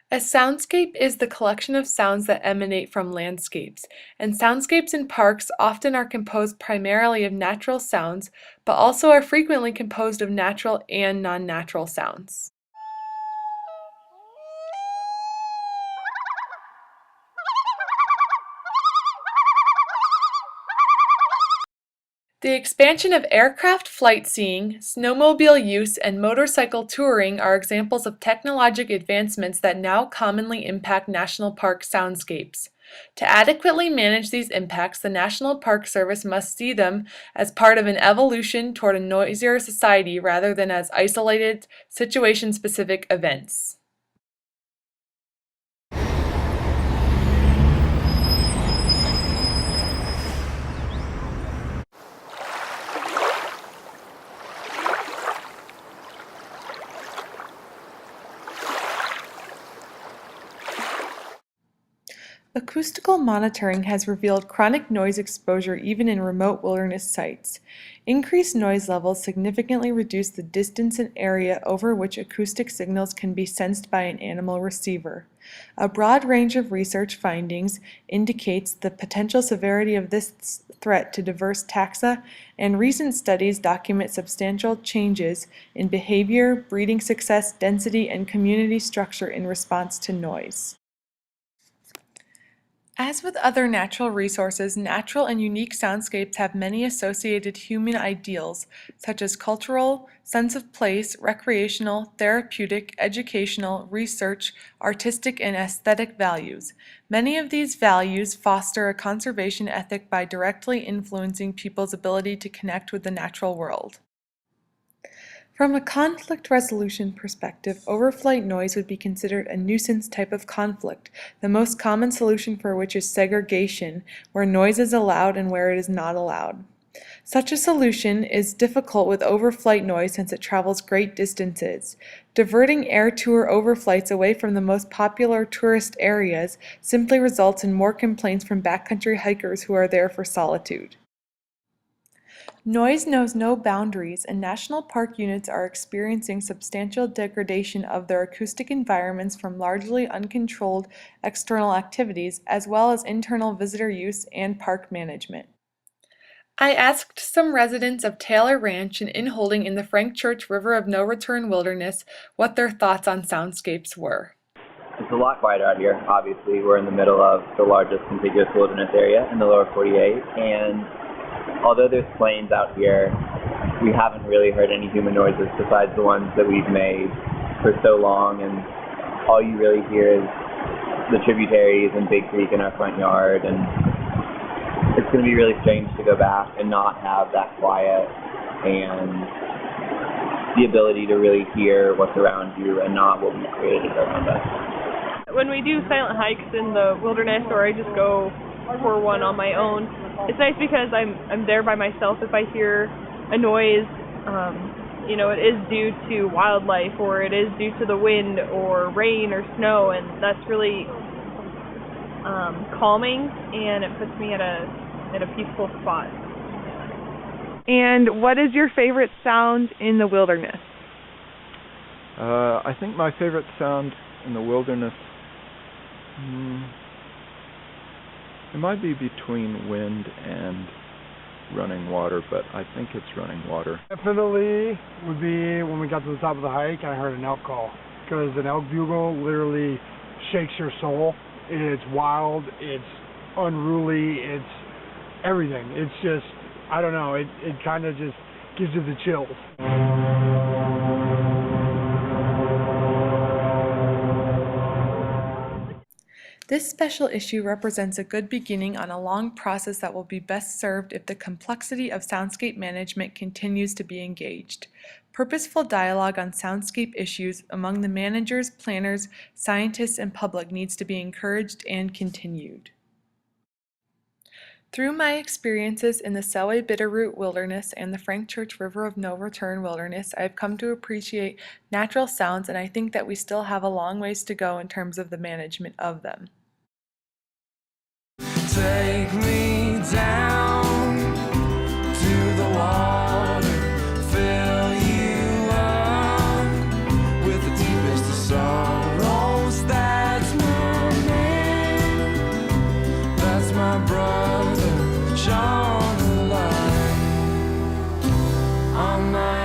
A soundscape is the collection of sounds that emanate from landscapes, and soundscapes in parks often are composed primarily of natural sounds, but also are frequently composed of natural and non-natural sounds. The expansion of aircraft flight seeing, snowmobile use, and motorcycle touring are examples of technologic advancements that now commonly impact national park soundscapes. To adequately manage these impacts, the National Park Service must see them as part of an evolution toward a noisier society rather than as isolated, situation-specific events. Acoustical monitoring has revealed chronic noise exposure even in remote wilderness sites. Increased noise levels significantly reduce the distance and area over which acoustic signals can be sensed by an animal receiver. A broad range of research findings indicates the potential severity of this threat to diverse taxa, and recent studies document substantial changes in behavior, breeding success, density, and community structure in response to noise. As with other natural resources, natural and unique soundscapes have many associated human ideals, such as cultural, sense of place, recreational, therapeutic, educational, research, artistic, and aesthetic values. Many of these values foster a conservation ethic by directly influencing people's ability to connect with the natural world. From a conflict resolution perspective, overflight noise would be considered a nuisance type of conflict, the most common solution for which is segregation, where noise is allowed and where it is not allowed. Such a solution is difficult with overflight noise since it travels great distances. Diverting air tour overflights away from the most popular tourist areas simply results in more complaints from backcountry hikers who are there for solitude. Noise knows no boundaries, and national park units are experiencing substantial degradation of their acoustic environments from largely uncontrolled external activities, as well as internal visitor use and park management. I asked some residents of Taylor Ranch and inholding in the Frank Church River of No Return Wilderness what their thoughts on soundscapes were. It's a lot quieter out here. Obviously, we're in the middle of the largest contiguous wilderness area in the lower 48, and although there's plains out here, we haven't really heard any human noises besides the ones that we've made for so long, and all you really hear is the tributaries and Big Creek in our front yard, and it's going to be really strange to go back and not have that quiet and the ability to really hear what's around you and not what we've created around us. When we do silent hikes in the wilderness, or I just go for one on my own, it's nice because I'm there by myself. If I hear a noise, it is due to wildlife, or it is due to the wind or rain or snow, and that's really calming, and it puts me at a peaceful spot. And what is your favorite sound in the wilderness? I think my favorite sound in the wilderness, it might be between wind and running water, but I think it's running water. Definitely would be when we got to the top of the hike and I heard an elk call, because an elk bugle literally shakes your soul. It's wild, it's unruly, it's everything. It's just, I don't know, it kind of just gives you the chills. This special issue represents a good beginning on a long process that will be best served if the complexity of soundscape management continues to be engaged. Purposeful dialogue on soundscape issues among the managers, planners, scientists, and public needs to be encouraged and continued. Through my experiences in the Selway Bitterroot Wilderness and the Frank Church River of No Return Wilderness, I have come to appreciate natural sounds, and I think that we still have a long ways to go in terms of the management of them. Take me down to the water, fill you up my brother shone a light on my